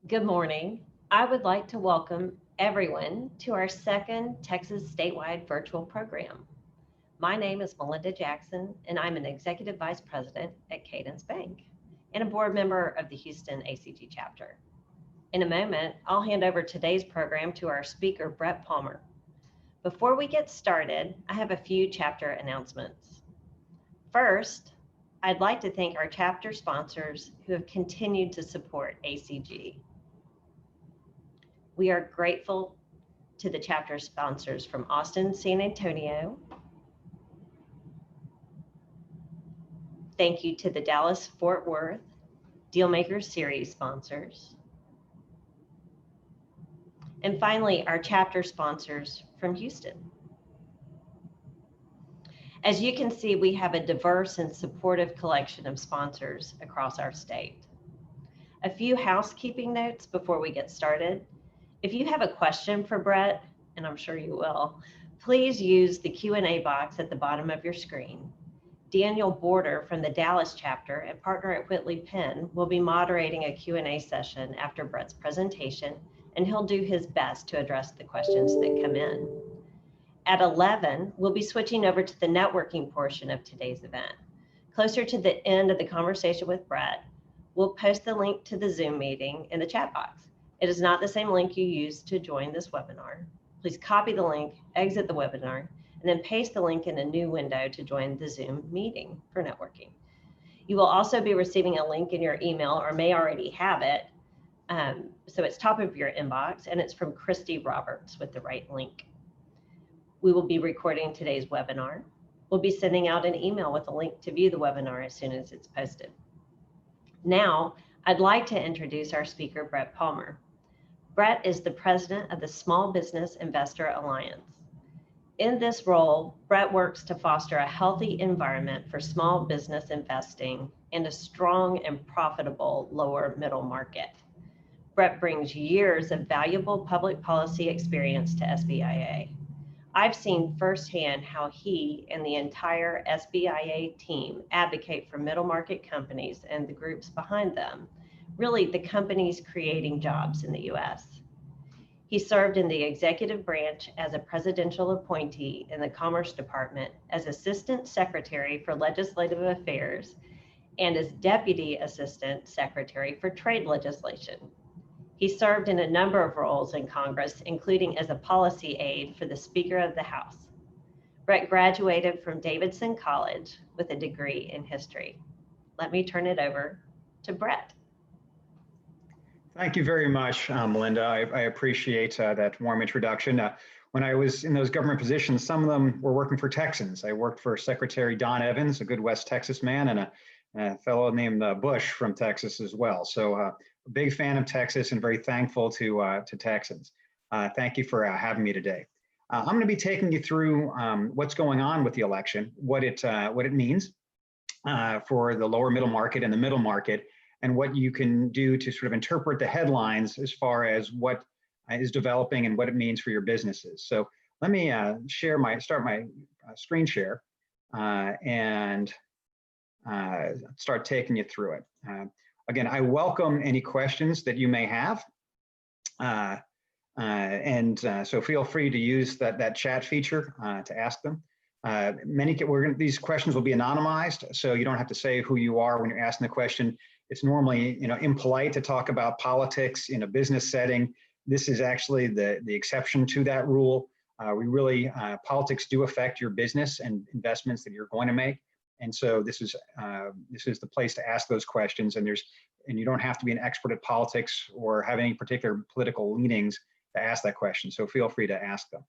Good morning. I would like to welcome everyone to our second Texas statewide virtual program. My name is Melinda Jackson, and I'm an Executive Vice President at Cadence Bank and a board member of the Houston ACG chapter. In a moment, I'll hand over today's program to our speaker, Brett Palmer. Before we get started, I have a few chapter announcements. First, I'd like to thank our chapter sponsors who have continued to support ACG. We are grateful to the chapter sponsors from Austin, San Antonio. Thank you to the Dallas Fort Worth Dealmakers Series sponsors. And finally, our chapter sponsors from Houston. As you can see, we have a diverse and supportive collection of sponsors across our state. A few housekeeping notes before we get started. If you have a question for Brett, and I'm sure you will, please use the Q&A box at the bottom of your screen. Daniel Border from the Dallas chapter and partner at Whitley Penn will be moderating a Q&A session after Brett's presentation, and he'll do his best to address the questions that come in. At 11, we'll be switching over to the networking portion of today's event. Closer to the end of the conversation with Brett, we'll post the link to the Zoom meeting in the chat box. It is not the same link you used to join this webinar. Please copy the link, exit the webinar, and then paste the link in a new window to join the Zoom meeting for networking. You will also be receiving a link in your email, or may already have it. So it's top of your inbox, and it's from Christy Roberts with the right link. We will be recording today's webinar. We'll be sending out an email with a link to view the webinar as soon as it's posted. Now, I'd like to introduce our speaker, Brett Palmer. Brett is the president of the Small Business Investor Alliance. In this role, Brett works to foster a healthy environment for small business investing and a strong and profitable lower middle market. Brett brings years of valuable public policy experience to SBIA. I've seen firsthand how he and the entire SBIA team advocate for middle market companies and the groups behind them, really the companies creating jobs in the US. He served in the executive branch as a presidential appointee in the Commerce Department as Assistant Secretary for Legislative Affairs and as Deputy Assistant Secretary for Trade Legislation. He served in a number of roles in Congress, including as a policy aide for the Speaker of the House. Brett graduated from Davidson College with a degree in history. Let me turn it over to Brett. Thank you very much, Melinda. I appreciate that warm introduction. When I was in those government positions, some of them were working for Texans. I worked for Secretary Don Evans, a good West Texas man, and a fellow named Bush from Texas as well. So a big fan of Texas and very thankful to Texans. Thank you for having me today. I'm going to be taking you through what's going on with the election, what it means for the lower middle market and the middle market, and what you can do to sort of interpret the headlines as far as what is developing and what it means for your businesses. So let me start my screen share and start taking you through it. Again, I welcome any questions that you may have. So feel free to use that chat feature to ask them. These questions will be anonymized, so you don't have to say who you are when you're asking the question. It's normally, impolite to talk about politics in a business setting. This is actually the exception to that rule. Politics do affect your business and investments that you're going to make. And so this is the place to ask those questions. And you don't have to be an expert at politics or have any particular political leanings to ask that question. So feel free to ask them.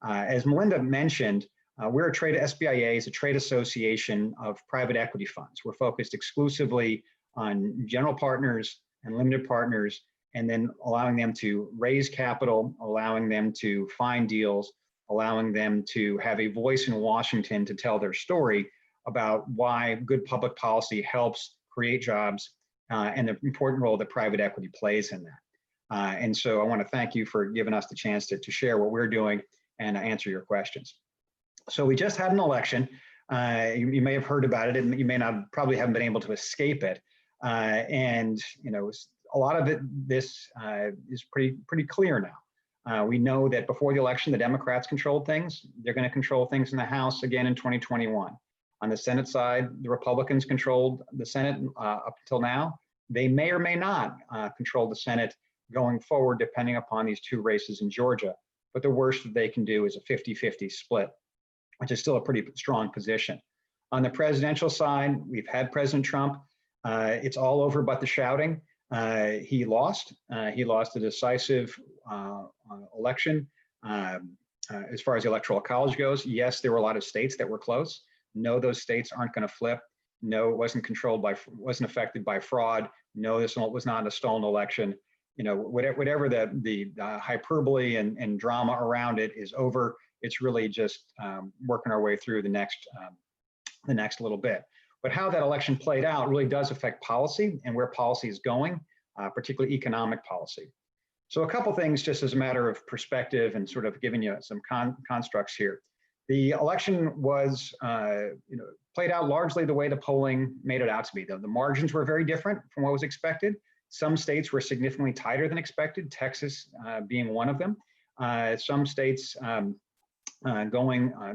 As Melinda mentioned, SBIA is a trade association of private equity funds. We're focused exclusively on general partners and limited partners, and then allowing them to raise capital, allowing them to find deals, allowing them to have a voice in Washington to tell their story about why good public policy helps create jobs and the important role that private equity plays in that. And so I want to thank you for giving us the chance to share what we're doing and answer your questions. So we just had an election. You may have heard about it, and you may not, probably haven't been able to escape it. And a lot of this is pretty clear now. We know that before the election, the Democrats controlled things. They're going to control things in the House again in 2021. On the Senate side, the Republicans controlled the Senate up until now. They may or may not control the Senate going forward, depending upon these two races in Georgia. But the worst that they can do is a 50-50 split, which is still a pretty strong position. On the presidential side, we've had President Trump. It's all over but the shouting. He lost. He lost a decisive election. As far as the Electoral College goes, yes, there were a lot of states that were close. No, those states aren't going to flip. No, it wasn't wasn't affected by fraud. No, this was not a stolen election. You know, whatever the hyperbole and drama around it is over. It's really just working our way through the next little bit. But how that election played out really does affect policy and where policy is going, particularly economic policy. So a couple things just as a matter of perspective and sort of giving you some constructs here. The election was played out largely the way the polling made it out to be. The margins were very different from what was expected. Some states were significantly tighter than expected, Texas being one of them. Some states the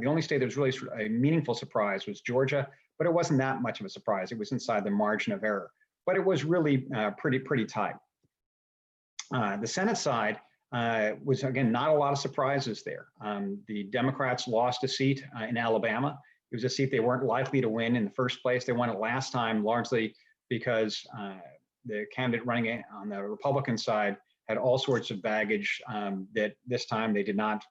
only state that was really a meaningful surprise was Georgia, but it wasn't that much of a surprise. It was inside the margin of error, but it was really pretty tight. The Senate side was, again, not a lot of surprises there. The Democrats lost a seat in Alabama. It was a seat they weren't likely to win in the first place. They won it last time largely because the candidate running on the Republican side had all sorts of baggage that this time they did not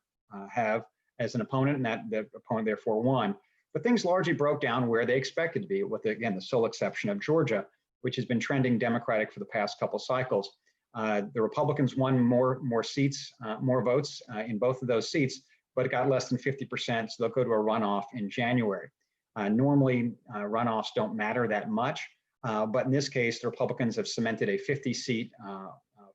have as an opponent, and that the opponent therefore won. But things largely broke down where they expected to be, with, again, the sole exception of Georgia, which has been trending Democratic for the past couple cycles. The Republicans won more seats, more votes in both of those seats, but it got less than 50%, so they'll go to a runoff in January. Normally, runoffs don't matter that much, but in this case, the Republicans have cemented a 50-seat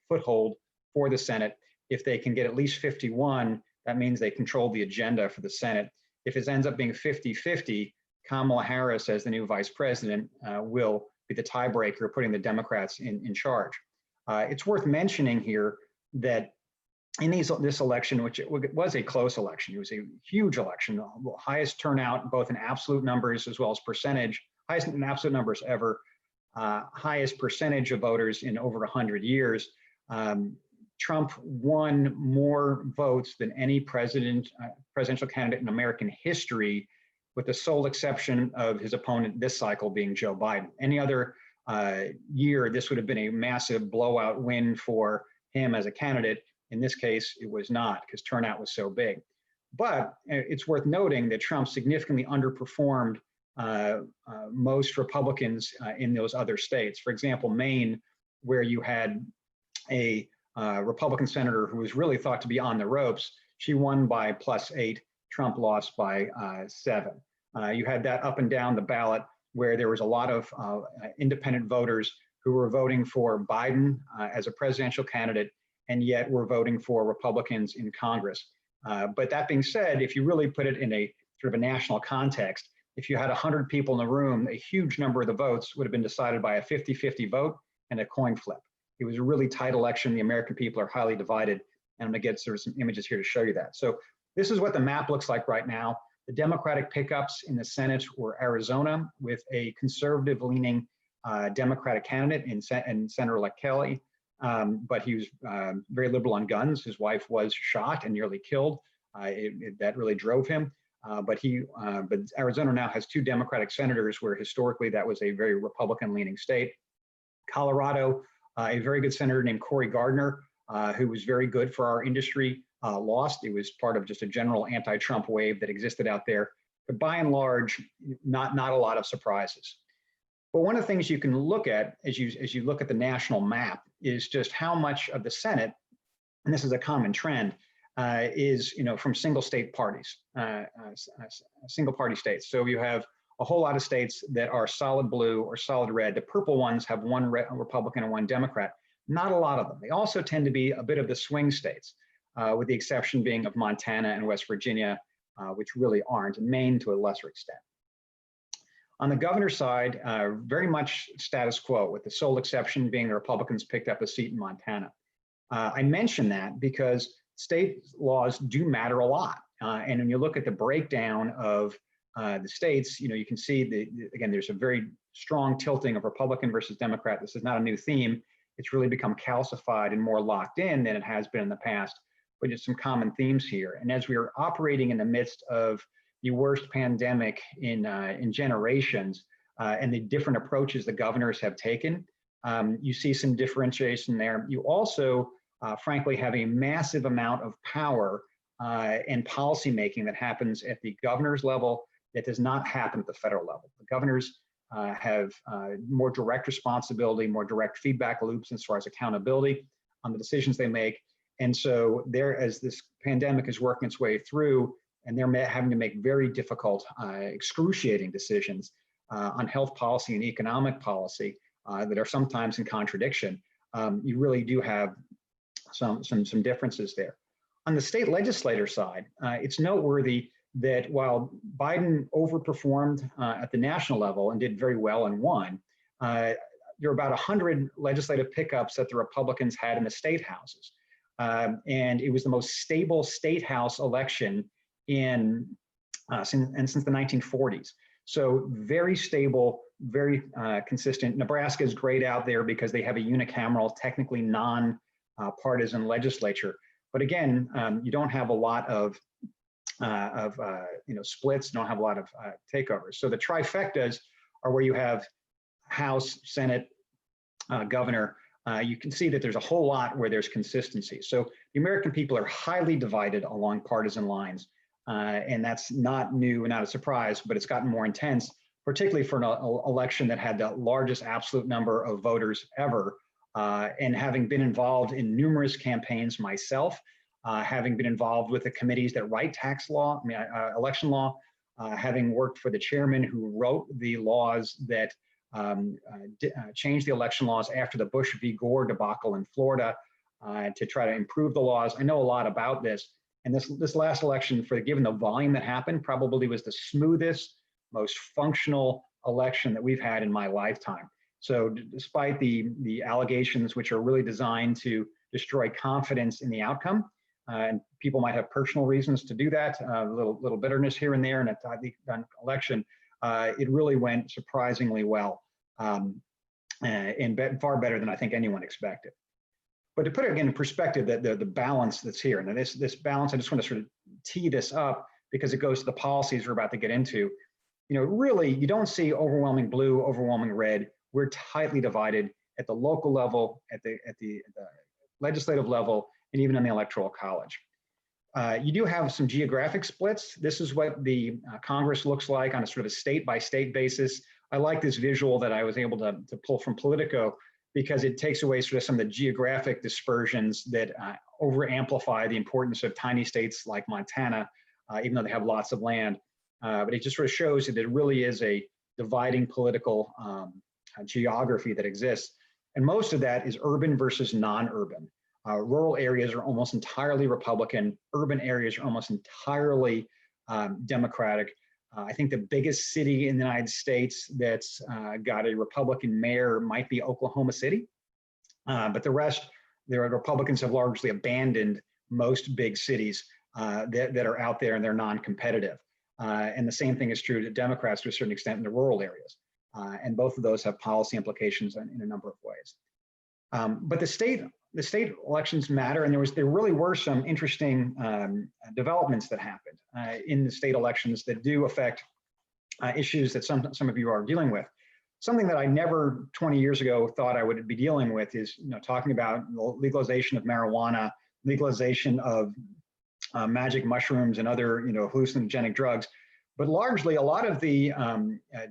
foothold for the Senate. If they can get at least 51, that means they control the agenda for the Senate. If it ends up being 50-50, Kamala Harris, as the new vice president, will be the tiebreaker, putting the Democrats in charge. It's worth mentioning here that in this election, which was a close election, it was a huge election, highest turnout both in absolute numbers as well as percentage, highest in absolute numbers ever, highest percentage of voters in over 100 years. Trump won more votes than any presidential candidate in American history, with the sole exception of his opponent this cycle being Joe Biden. Any other year, this would have been a massive blowout win for him as a candidate. In this case, it was not, because turnout was so big. But it's worth noting that Trump significantly underperformed most Republicans in those other states. For example, Maine, where you had a Republican senator who was really thought to be on the ropes, she won by +8. Trump lost by 7. You had that up and down the ballot where there was a lot of independent voters who were voting for Biden as a presidential candidate, and yet were voting for Republicans in Congress. But that being said, if you really put it in a sort of a national context, if you had 100 people in the room, a huge number of the votes would have been decided by a 50-50 vote and a coin flip. It was a really tight election. The American people are highly divided. And I'm going to get sort of some images here to show you that. So this is what the map looks like right now. The Democratic pickups in the Senate were Arizona, with a conservative-leaning Democratic candidate in Senator-elect Kelly. But he was very liberal on guns. His wife was shot and nearly killed. That really drove him. But Arizona now has 2 Democratic senators, where historically that was a very Republican-leaning state. Colorado, a very good senator named Cory Gardner, who was very good for our industry, lost. It was part of just a general anti-Trump wave that existed out there. But by and large, not a lot of surprises. But one of the things you can look at as you look at the national map is just how much of the Senate, and this is a common trend, is from single state parties, single party states. So you have a whole lot of states that are solid blue or solid red. The purple ones have 1 Republican and 1 Democrat. Not a lot of them. They also tend to be a bit of the swing states, with the exception being of Montana and West Virginia, which really aren't, and Maine to a lesser extent. On the governor's side, very much status quo, with the sole exception being the Republicans picked up a seat in Montana. I mention that because state laws do matter a lot. And when you look at the breakdown of the states, you can see again, there's a very strong tilting of Republican versus Democrat. This is not a new theme. It's really become calcified and more locked in than it has been in the past, but there's some common themes here. And as we are operating in the midst of the worst pandemic in generations, and the different approaches the governors have taken, you see some differentiation there. You also, frankly, have a massive amount of power and policymaking that happens at the governor's level that does not happen at the federal level. The governors have more direct responsibility, more direct feedback loops as far as accountability on the decisions they make. And so there, as this pandemic is working its way through, and they're having to make very difficult, excruciating decisions on health policy and economic policy that are sometimes in contradiction, you really do have some differences there. On the state legislator side, it's noteworthy that while Biden overperformed at the national level and did very well and won, there were about 100 legislative pickups that the Republicans had in the state houses. And it was the most stable state house election since the 1940s. So very stable, very consistent. Nebraska is great out there because they have a unicameral, technically non-partisan legislature. But again, you don't have a lot of splits, don't have a lot of takeovers. So the trifectas are where you have House, Senate, governor. You can see that there's a whole lot where there's consistency. So the American people are highly divided along partisan lines. And that's not new, not a surprise, but it's gotten more intense, particularly for an election that had the largest absolute number of voters ever. And having been involved in numerous campaigns myself, having been involved with the committees that write election law, having worked for the chairman who wrote the laws that changed the election laws after the Bush v. Gore debacle in Florida to try to improve the laws. I know a lot about this. And this last election, given the volume that happened, probably was the smoothest, most functional election that we've had in my lifetime. So despite the allegations, which are really designed to destroy confidence in the outcome, and people might have personal reasons to do that, a little bitterness here and there in an election, it really went surprisingly well, and far better than I think anyone expected. But to put it again in perspective, that the balance that's here, and this balance, I just want to sort of tee this up because it goes to the policies we're about to get into. Really, you don't see overwhelming blue, overwhelming red. We're tightly divided at the local level, at the legislative level, and even in the electoral college. You do have some geographic splits. This is what the Congress looks like on a sort of a state-by-state basis. I like this visual that I was able to pull from Politico, because it takes away sort of some of the geographic dispersions that over-amplify the importance of tiny states like Montana, even though they have lots of land. But it just sort of shows that it really is a dividing political geography that exists. And most of that is urban versus non-urban. Rural areas are almost entirely Republican. Urban areas are almost entirely Democratic. I think the biggest city in the United States that's got a Republican mayor might be Oklahoma City. But the rest, the Republicans have largely abandoned most big cities that are out there, and they're non-competitive. And the same thing is true to Democrats to a certain extent in the rural areas. And both of those have policy implications in a number of ways. But the state elections matter, and there really were some interesting developments that happened in the state elections that do affect issues that some of you are dealing with. Something that I never 20 years ago thought I would be dealing with is talking about the legalization of marijuana, legalization of magic mushrooms and other hallucinogenic drugs. But largely, a lot of the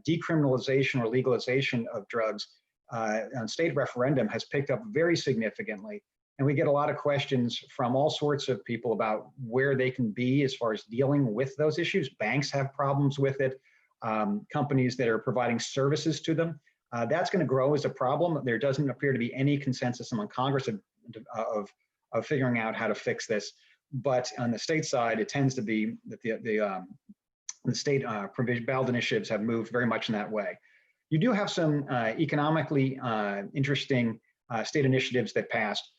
decriminalization or legalization of drugs on state referendum has picked up very significantly. And we get a lot of questions from all sorts of people about where they can be as far as dealing with those issues. Banks have problems with it. Companies that are providing services to them. That's going to grow as a problem. There doesn't appear to be any consensus among Congress of figuring out how to fix this. But on the state side, it tends to be that the state ballot initiatives have moved very much in that way. You do have some economically interesting state initiatives that passed.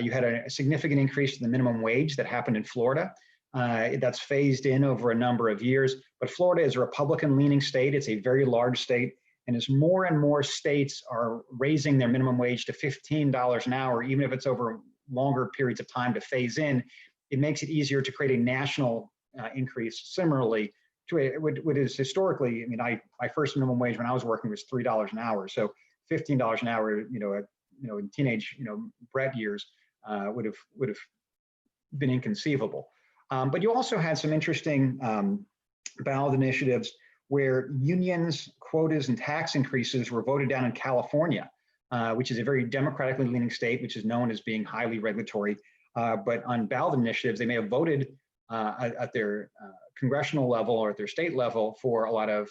You had a significant increase in the minimum wage that happened in Florida. That's phased in over a number of years, but Florida is a Republican-leaning state. It's a very large state, and as more and more states are raising their minimum wage to $15 an hour, even if it's over longer periods of time to phase in, it makes it easier to create a national increase. Similarly, to what is historically, I mean, my first minimum wage when I was working was $3 an hour. So $15 an hour, in teenage, Brett years, would have been inconceivable. But you also had some interesting ballot initiatives where unions, quotas, and tax increases were voted down in California, which is a very democratically leaning state, which is known as being highly regulatory. But on ballot initiatives, they may have voted at their congressional level or at their state level for a lot of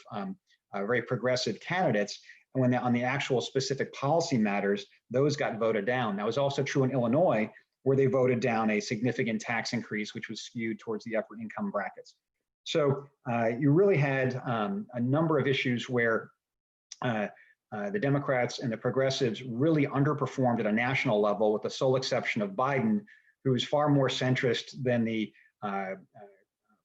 very progressive candidates. And when on the actual specific policy matters, those got voted down. That was also true in Illinois, where they voted down a significant tax increase, which was skewed towards the upper income brackets. So you really had a number of issues where the Democrats and the progressives really underperformed at a national level, with the sole exception of Biden, who is far more centrist than the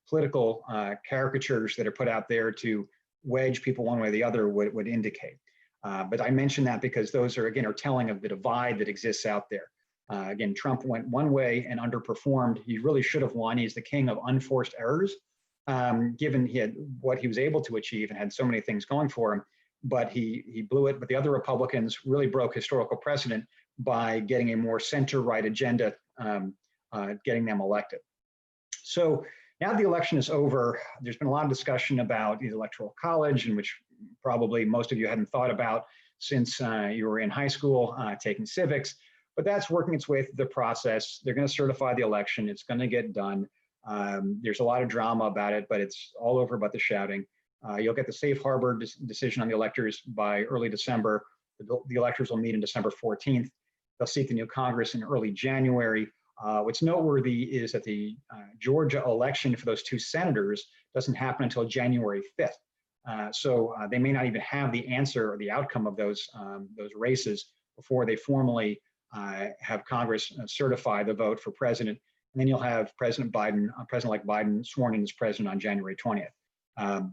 political caricatures that are put out there to wedge people one way or the other would indicate. But I mention that because those are telling of the divide that exists out there. Again, Trump went one way and underperformed. He really should have won. He's the king of unforced errors, given he had what he was able to achieve and had so many things going for him. But he blew it. But the other Republicans really broke historical precedent by getting a more center-right agenda, getting them elected. So now the election is over. There's been a lot of discussion about the Electoral College, in which probably most of you hadn't thought about since you were in high school taking civics. But that's working its way through the process. They're going to certify the election. It's going to get done. There's a lot of drama about it, but it's all over but the shouting. You'll get the safe harbor decision on the electors by early December. The electors will meet on December 14th. They'll seat the new Congress in early January. What's noteworthy is that the Georgia election for those two senators doesn't happen until January 5th. So they may not even have the answer or the outcome of those races before they formally have Congress certify the vote for president. And then you'll have President-elect Biden sworn in as president on January 20th.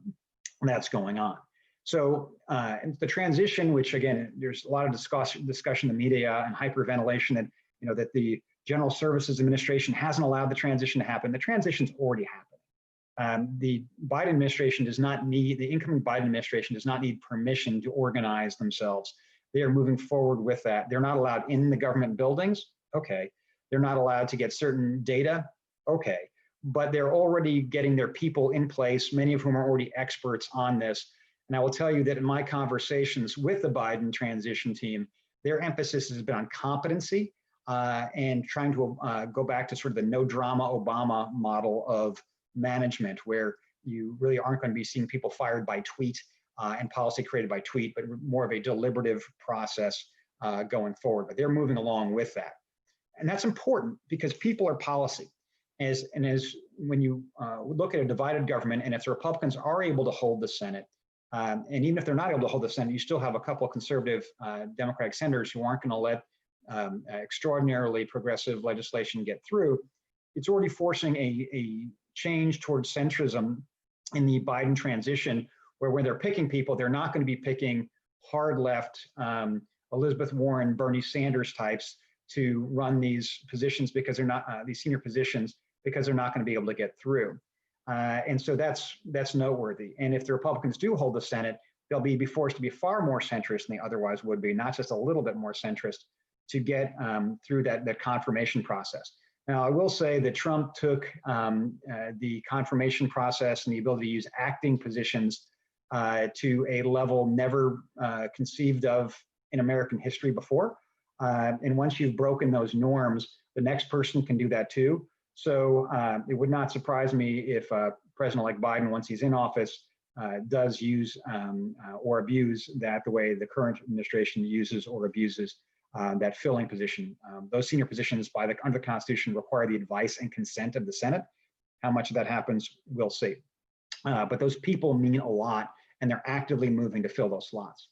That's going on. So the transition, which again, there's a lot of discussion in the media and hyperventilation that, that the General Services Administration hasn't allowed the transition to happen. The transition's already happened. The Biden administration does not need, the incoming Biden administration does not need permission to organize themselves. They are moving forward with that. They're not allowed in the government buildings. Okay. They're not allowed to get certain data. Okay. But they're already getting their people in place, many of whom are already experts on this. And I will tell you that in my conversations with the Biden transition team, their emphasis has been on competency and trying to go back to sort of the no drama Obama model of management, where you really aren't going to be seeing people fired by tweet and policy created by tweet, but more of a deliberative process going forward. But they're moving along with that. And that's important because people are policy. As when you look at a divided government, and if the Republicans are able to hold the Senate, and even if they're not able to hold the Senate, you still have a couple of conservative Democratic senators who aren't going to let extraordinarily progressive legislation get through. It's already forcing a change towards centrism in the Biden transition, where when they're picking people, they're not going to be picking hard left Elizabeth Warren, Bernie Sanders types to run these positions because they're not these senior positions because they're not going to be able to get through. And so that's noteworthy. And if the Republicans do hold the Senate, they'll be forced to be far more centrist than they otherwise would be, not just a little bit more centrist, to get through that confirmation process. Now, I will say that Trump took the confirmation process and the ability to use acting positions to a level never conceived of in American history before. And once you've broken those norms, the next person can do that too. So it would not surprise me if President-elect Biden, once he's in office, does use or abuse that the way the current administration uses or abuses that filling position. Those senior positions under the Constitution require the advice and consent of the Senate. How much of that happens, we'll see. but those people mean a lot, and they're actively moving to fill those slots.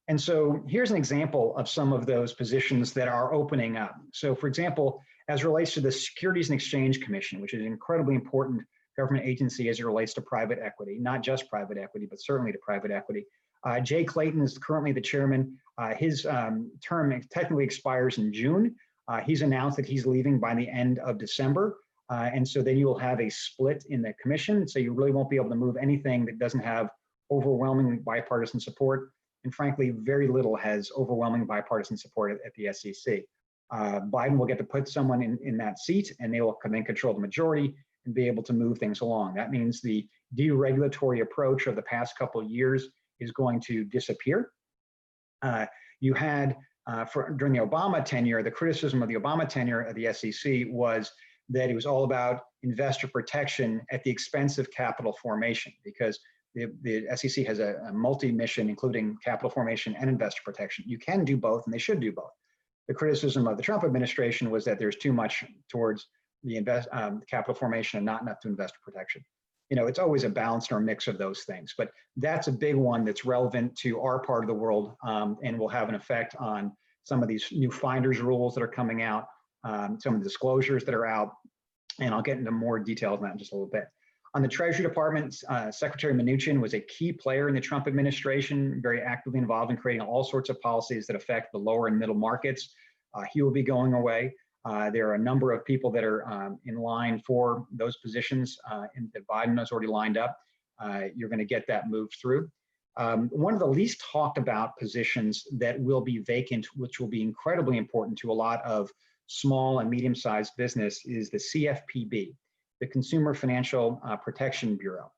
And so here's an example of some of those positions that are opening up. So for example, as it relates to the Securities and Exchange Commission, which is an incredibly important government agency as it relates to private equity, not just private equity, but certainly to private equity. Jay Clayton is currently the chairman. His term technically expires in June. He's announced that he's leaving by the end of December. And so then you will have a split in the commission. So you really won't be able to move anything that doesn't have overwhelming bipartisan support. And frankly, very little has overwhelming bipartisan support at the SEC. Biden will get to put someone in that seat, and they will then control the majority and be able to move things along. That means the deregulatory approach of the past couple of years is going to disappear. You had, during the Obama tenure, the criticism of the Obama tenure of the SEC was that it was all about investor protection at the expense of capital formation, because the SEC has a multi-mission, including capital formation and investor protection. You can do both, and they should do both. The criticism of the Trump administration was that there's too much towards the capital formation and not enough to investor protection. You know, it's always a balance or a mix of those things, but that's a big one that's relevant to our part of the world, and will have an effect on some of these new finders rules that are coming out, some of the disclosures that are out, and I'll get into more details on that in just a little bit. On the Treasury Department, Secretary Mnuchin was a key player in the Trump administration, very actively involved in creating all sorts of policies that affect the lower and middle markets. He will be going away. There are a number of people that are in line for those positions that Biden has already lined up. You're going to get that moved through. One of the least talked about positions that will be vacant, which will be incredibly important to a lot of small and medium-sized business, is the CFPB, the Consumer Financial Protection Bureau.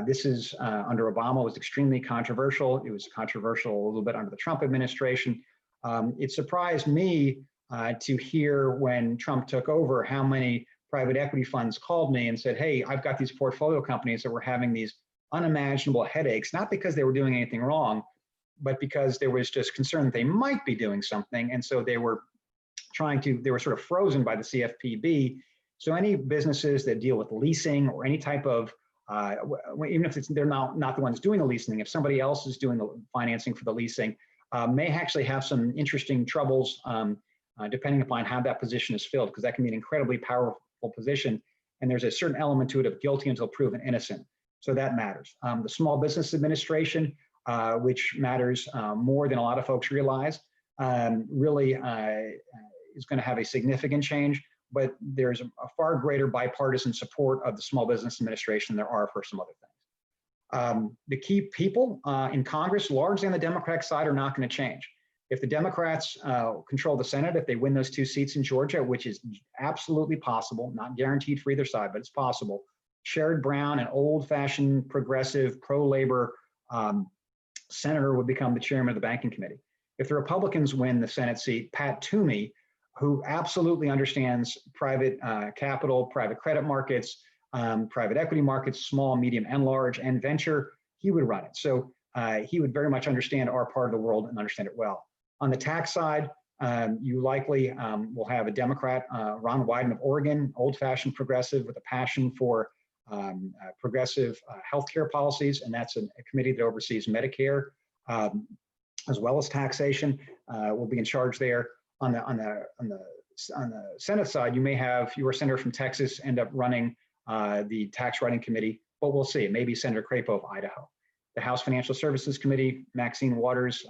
This is under Obama was extremely controversial. It was controversial a little bit under the Trump administration. It surprised me to hear when Trump took over how many private equity funds called me and said, hey, I've got these portfolio companies that were having these unimaginable headaches, not because they were doing anything wrong, but because there was just concern that they might be doing something. And so they were they were sort of frozen by the CFPB. So any businesses that deal with leasing or any type of, even if they're not the ones doing the leasing, if somebody else is doing the financing for the leasing, may actually have some interesting troubles depending upon how that position is filled, because that can be an incredibly powerful position. And there's a certain element to it of guilty until proven innocent. So that matters. The Small Business Administration, which matters more than a lot of folks realize, really is going to have a significant change, but there's a far greater bipartisan support of the Small Business Administration than there are for some other things. The key people in Congress, largely on the Democratic side, are not going to change. If the Democrats control the Senate, if they win those 2 seats in Georgia, which is absolutely possible, not guaranteed for either side, but it's possible, Sherrod Brown, an old-fashioned, progressive, pro-labor senator, would become the chairman of the Banking Committee. If the Republicans win the Senate seat, Pat Toomey, who absolutely understands private capital, private credit markets, private equity markets, small, medium, and large, and venture, he would run it. So he would very much understand our part of the world and understand it well. On the tax side, you likely will have a Democrat, Ron Wyden of Oregon, old-fashioned progressive with a passion for progressive healthcare policies, and that's a committee that oversees Medicare as well as taxation. Will be in charge there. On the Senate side, you may have your senator from Texas end up running the tax writing committee, but we'll see. It may be Senator Crapo of Idaho. The House Financial Services Committee, Maxine Waters,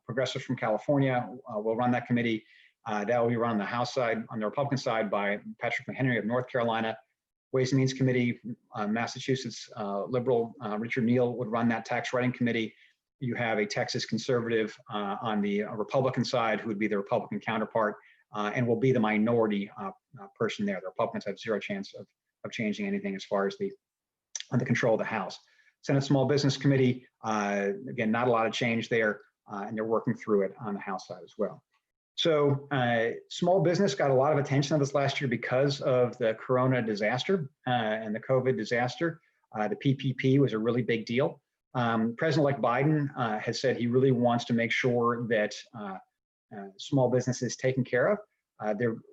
progressive from California, will run that committee. That will be run on the House side, on the Republican side, by Patrick McHenry of North Carolina. Ways and Means Committee, Massachusetts liberal Richard Neal would run that tax writing committee. You have a Texas conservative on the Republican side who would be the Republican counterpart and will be the minority person there. The Republicans have zero chance of changing anything as far as the control of the House. Senate Small Business Committee, again, not a lot of change there, and they're working through it on the House side as well. So small business got a lot of attention this last year because of the Corona disaster and the COVID disaster. The PPP was a really big deal. President-elect Biden has said he really wants to make sure that small business is taken care of.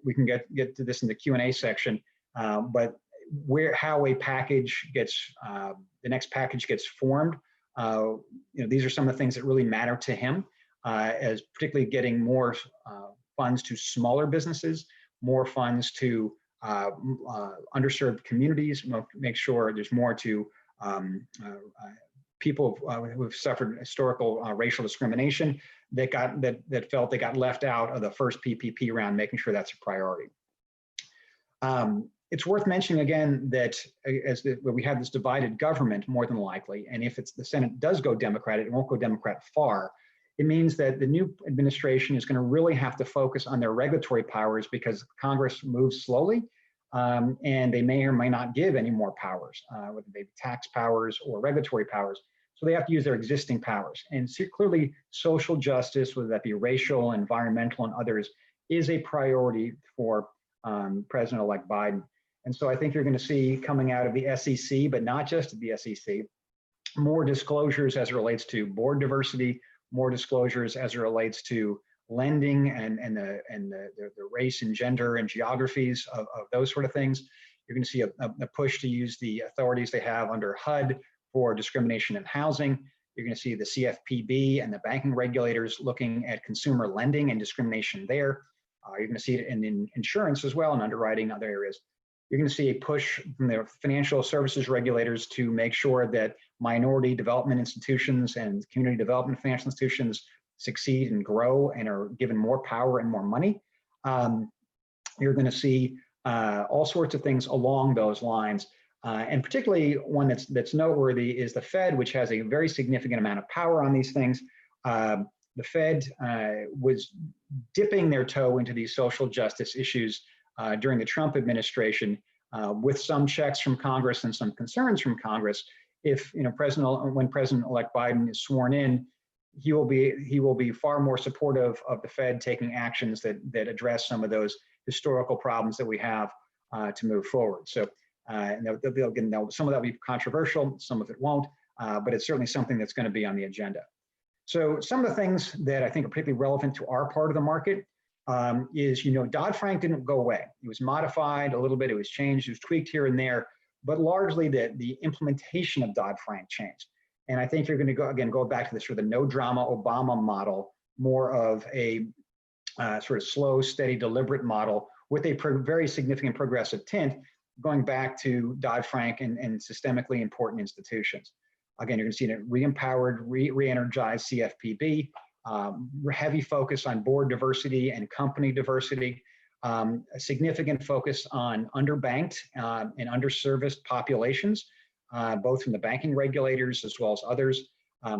We can get to this in the Q&A section, but how a package gets, the next package gets formed. These are some of the things that really matter to him, as particularly getting more funds to smaller businesses, more funds to underserved communities, make sure there's more to people who have suffered historical racial discrimination that felt they got left out of the first PPP round, making sure that's a priority. It's worth mentioning again that we have this divided government more than likely, and if the Senate does go Democrat, it won't go Democrat far. It means that the new administration is going to really have to focus on their regulatory powers because Congress moves slowly, and they may or may not give any more powers, whether they be tax powers or regulatory powers. So they have to use their existing powers. And so clearly, social justice, whether that be racial, environmental, and others, is a priority for President-elect Biden. And so I think you're going to see coming out of the SEC, but not just the SEC, more disclosures as it relates to board diversity, more disclosures as it relates to lending and the race and gender and geographies of those sort of things. You're going to see a push to use the authorities they have under HUD for discrimination in housing. You're going to see the CFPB and the banking regulators looking at consumer lending and discrimination there. You're going to see it in insurance as well and underwriting other areas. You're going to see a push from the financial services regulators to make sure that minority development institutions and community development financial institutions succeed and grow and are given more power and more money. You're going to see all sorts of things along those lines. And particularly one that's noteworthy is the Fed, which has a very significant amount of power on these things. The Fed was dipping their toe into these social justice issues during the Trump administration, with some checks from Congress and some concerns from Congress. If when President-elect Biden is sworn in, he will be far more supportive of the Fed taking actions that address some of those historical problems that we have to move forward. So some of that will be controversial, some of it won't, but it's certainly something that's going to be on the agenda. So some of the things that I think are particularly relevant to our part of the market is, Dodd-Frank didn't go away. It was modified a little bit, it was changed, it was tweaked here and there, but largely the implementation of Dodd-Frank changed. And I think you're going to go back to this sort of the no drama Obama model, more of a sort of slow, steady, deliberate model with a very significant progressive tint, going back to Dodd-Frank and systemically important institutions. Again, you're going to see a re-empowered, re-energized CFPB, heavy focus on board diversity and company diversity, a significant focus on underbanked and underserviced populations, both from the banking regulators as well as others.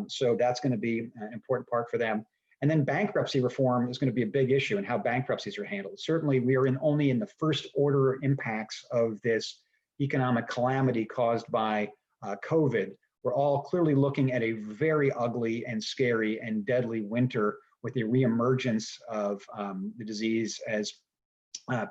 So that's going to be an important part for them. And then bankruptcy reform is going to be a big issue, and how bankruptcies are handled. Certainly, we are only in the first order impacts of this economic calamity caused by COVID. We're all clearly looking at a very ugly and scary and deadly winter with the reemergence of the disease as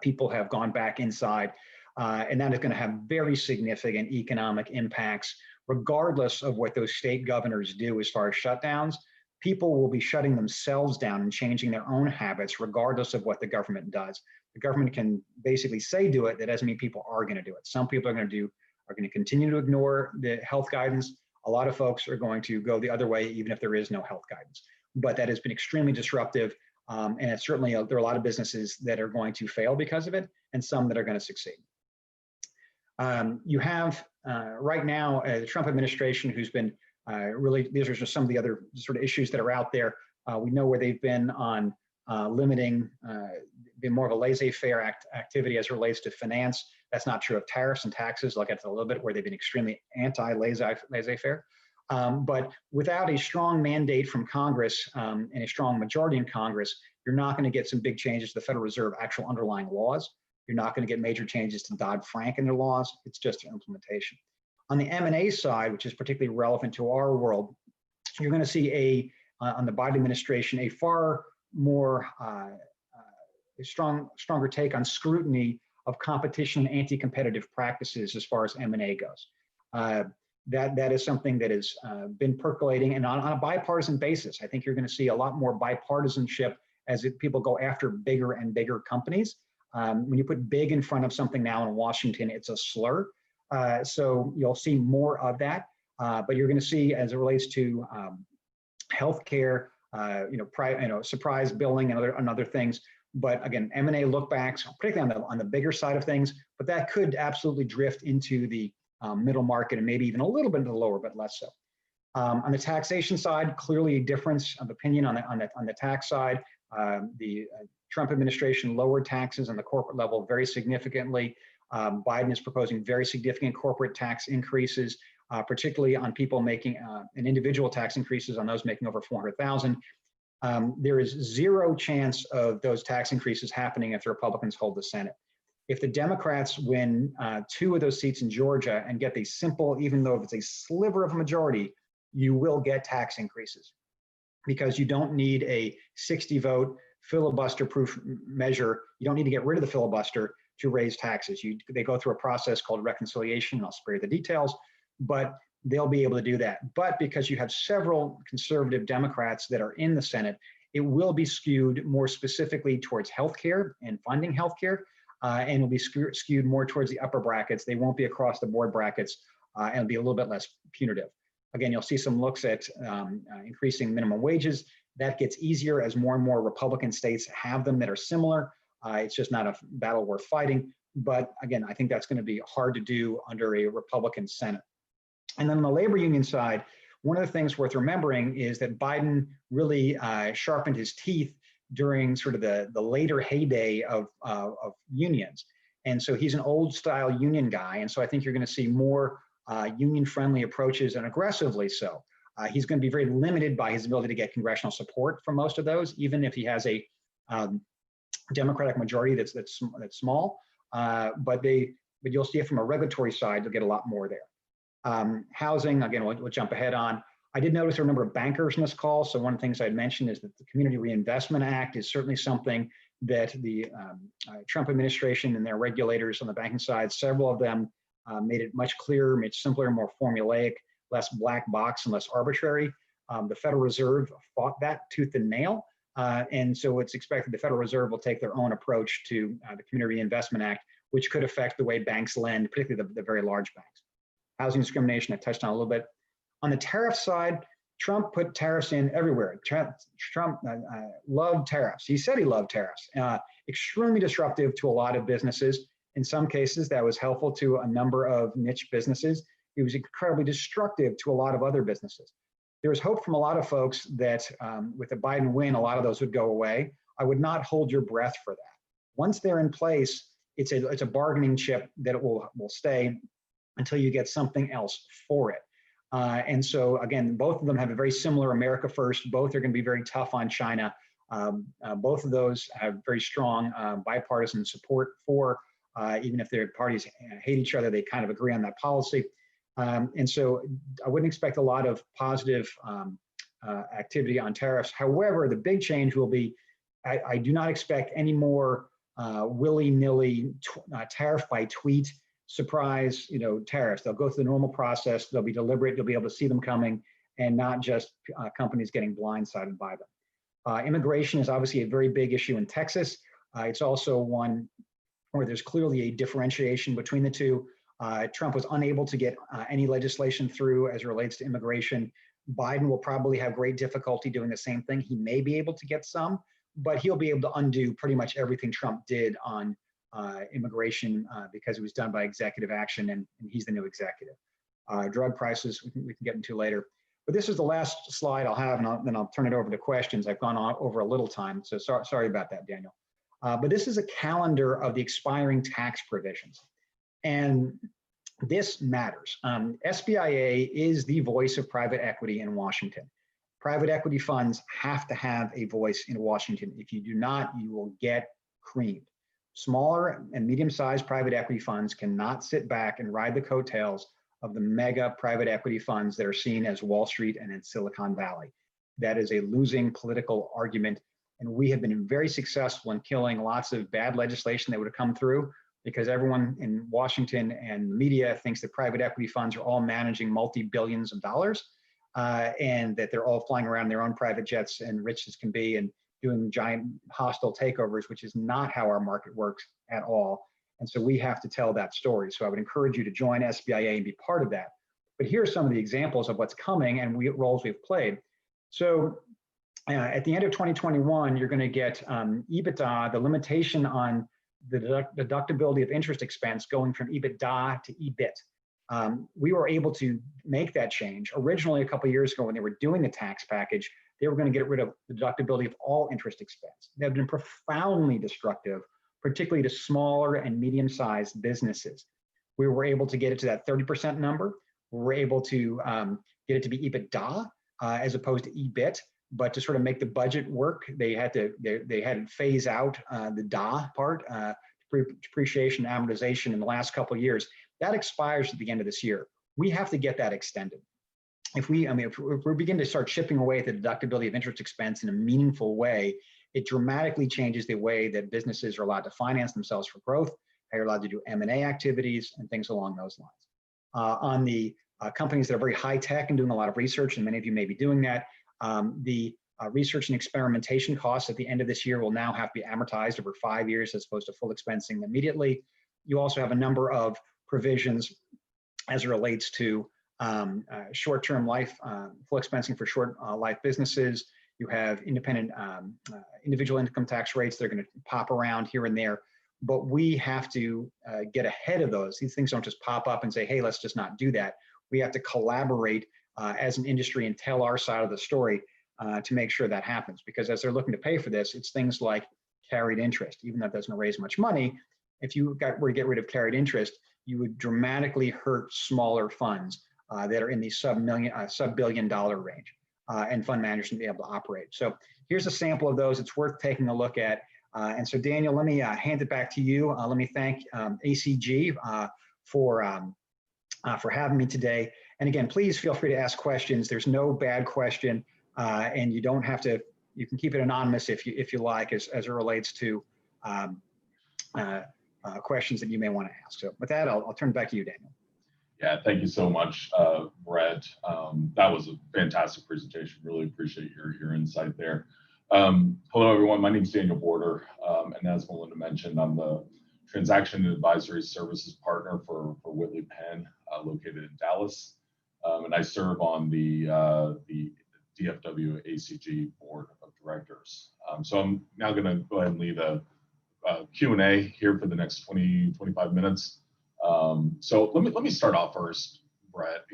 people have gone back inside. And that is going to have very significant economic impacts, regardless of what those state governors do as far as shutdowns. People will be shutting themselves down and changing their own habits, regardless of what the government does. The government can basically say do it. That doesn't mean people are going to do it. Some people are going to continue to ignore the health guidance. A lot of folks are going to go the other way, even if there is no health guidance. But that has been extremely disruptive. And it's certainly, there are a lot of businesses that are going to fail because of it, and some that are going to succeed. You have right now the Trump administration, who's been really, these are just some of the other sort of issues that are out there. We know where they've been on limiting, been more of a laissez-faire activity as it relates to finance. That's not true of tariffs and taxes. I'll get to a little bit where they've been extremely anti-laissez-faire. But without a strong mandate from Congress and a strong majority in Congress, you're not going to get some big changes to the Federal Reserve actual underlying laws. You're not going to get major changes to Dodd-Frank in their laws. It's just an implementation. On the M&A side, which is particularly relevant to our world, you're going to see on the Biden administration, a far more stronger take on scrutiny of competition and anti-competitive practices as far as M&A goes. That is something that has been percolating, and on a bipartisan basis. I think you're going to see a lot more bipartisanship as people go after bigger and bigger companies. When you put big in front of something now in Washington, it's a slur. So you'll see more of that. But you're going to see, as it relates to healthcare, surprise billing and other things. But again, M&A lookbacks, particularly on the bigger side of things, but that could absolutely drift into the middle market and maybe even a little bit into the lower, but less so. On the taxation side, clearly a difference of opinion on the tax side. The Trump administration lowered taxes on the corporate level very significantly. Biden is proposing very significant corporate tax increases, particularly on people making an individual tax increases on those making over 400,000. There is zero chance of those tax increases happening if the Republicans hold the Senate. If the Democrats win 2 of those seats in Georgia and get the simple, even though if it's a sliver of a majority, you will get tax increases because you don't need a 60-vote filibuster-proof measure. You don't need to get rid of the filibuster to raise taxes. They go through a process called reconciliation, and I'll spare you the details, but they'll be able to do that. But because you have several conservative Democrats that are in the Senate, it will be skewed more specifically towards healthcare and funding healthcare, and it'll be skewed more towards the upper brackets. They won't be across the board brackets, and it'll be a little bit less punitive. Again, you'll see some looks at increasing minimum wages. That gets easier as more and more Republican states have them that are similar. It's just not a battle worth fighting. But again, I think that's going to be hard to do under a Republican Senate. And then on the labor union side, one of the things worth remembering is that Biden really sharpened his teeth during sort of the later heyday of unions. And so he's an old style union guy. And so I think you're going to see more union-friendly approaches, and aggressively so. He's going to be very limited by his ability to get congressional support for most of those, even if he has a Democratic majority that's small. But you'll see it from a regulatory side, you'll get a lot more there. Housing, again, we'll jump ahead on. I did notice there are a number of bankers in this call. So one of the things I'd mentioned is that the Community Reinvestment Act is certainly something that the Trump administration and their regulators on the banking side, several of them made it much clearer, made it simpler, more formulaic, less black box and less arbitrary. The Federal Reserve fought that tooth and nail. And so it's expected the Federal Reserve will take their own approach to the Community Reinvestment Act, which could affect the way banks lend, particularly the very large banks. Housing discrimination, I touched on a little bit. On the tariff side, Trump put tariffs in everywhere. Trump loved tariffs. He said he loved tariffs. Extremely disruptive to a lot of businesses. In some cases, that was helpful to a number of niche businesses. It was incredibly destructive to a lot of other businesses. There was hope from a lot of folks that with the Biden win, a lot of those would go away. I would not hold your breath for that. Once they're in place, it's a bargaining chip that it will stay until you get something else for it. And so again, both of them have a very similar America First. Both are going to be very tough on China. Both of those have very strong bipartisan support for, even if their parties hate each other, they kind of agree on that policy. And so I wouldn't expect a lot of positive activity on tariffs. However, the big change will be, I do not expect any more willy-nilly tariff by tweet surprise, tariffs. They'll go through the normal process. They'll be deliberate. You'll be able to see them coming, and not just companies getting blindsided by them. Immigration is obviously a very big issue in Texas. It's also one where there's clearly a differentiation between the two. Trump was unable to get any legislation through as it relates to immigration. Biden will probably have great difficulty doing the same thing. He may be able to get some, but he'll be able to undo pretty much everything Trump did on immigration because it was done by executive action, and he's the new executive. Drug prices, we can get into later. But this is the last slide I'll have, and then I'll turn it over to questions. I've gone on over a little time, so sorry about that, Daniel. But this is a calendar of the expiring tax provisions. And this matters. SBIA is the voice of private equity in Washington. Private equity funds have to have a voice in Washington. If you do not, you will get creamed. Smaller and medium-sized private equity funds cannot sit back and ride the coattails of the mega private equity funds that are seen as Wall Street and in Silicon Valley. That is a losing political argument. And we have been very successful in killing lots of bad legislation that would have come through, because everyone in Washington and the media thinks that private equity funds are all managing multi-billions of dollars, and that they're all flying around their own private jets and rich as can be. And doing giant hostile takeovers, which is not how our market works at all. And so we have to tell that story. So I would encourage you to join SBIA and be part of that. But here are some of the examples of what's coming and roles we've played. So at the end of 2021, you're going to get EBITDA, the limitation on the deductibility of interest expense going from EBITDA to EBIT. We were able to make that change. Originally, a couple of years ago, when they were doing the tax package, they were going to get rid of the deductibility of all interest expense. They've been profoundly destructive, particularly to smaller and medium-sized businesses. We were able to get it to that 30% number. We were able to get it to be EBITDA as opposed to EBIT. But to sort of make the budget work, they had to phase out the DA part, depreciation, amortization, in the last couple of years. That expires at the end of this year. We have to get that extended. If we begin to start chipping away at the deductibility of interest expense in a meaningful way, it dramatically changes the way that businesses are allowed to finance themselves for growth, how you're allowed to do M&A activities and things along those lines. On the companies that are very high tech and doing a lot of research, and many of you may be doing that, the research and experimentation costs at the end of this year will now have to be amortized over 5 years as opposed to full expensing immediately. You also have a number of provisions as it relates to short-term life, full expensing for short life businesses. You have independent individual income tax rates that are going to pop around here and there. But we have to get ahead of those. These things don't just pop up and say, hey, let's just not do that. We have to collaborate as an industry and tell our side of the story to make sure that happens. Because as they're looking to pay for this, it's things like carried interest. Even though it doesn't raise much money, if you were to get rid of carried interest, you would dramatically hurt smaller funds that are in the sub-billion dollar range, and fund managers to be able to operate. So here's a sample of those. It's worth taking a look at. And so Daniel, let me hand it back to you. Let me thank ACG for having me today. And again, please feel free to ask questions. There's no bad question, and you don't have to. You can keep it anonymous if you like, as it relates to questions that you may want to ask. So with that, I'll turn it back to you, Daniel. Yeah, thank you so much, Brett. That was a fantastic presentation. Really appreciate your insight there. Hello, everyone. My name is Daniel Border, and as Melinda mentioned, I'm the Transaction and Advisory Services Partner for Whitley Penn, located in Dallas, and I serve on the DFW ACG Board of Directors. So I'm now going to go ahead and lead a Q&A here for the next 20-25 minutes. So let me start off first, Brett.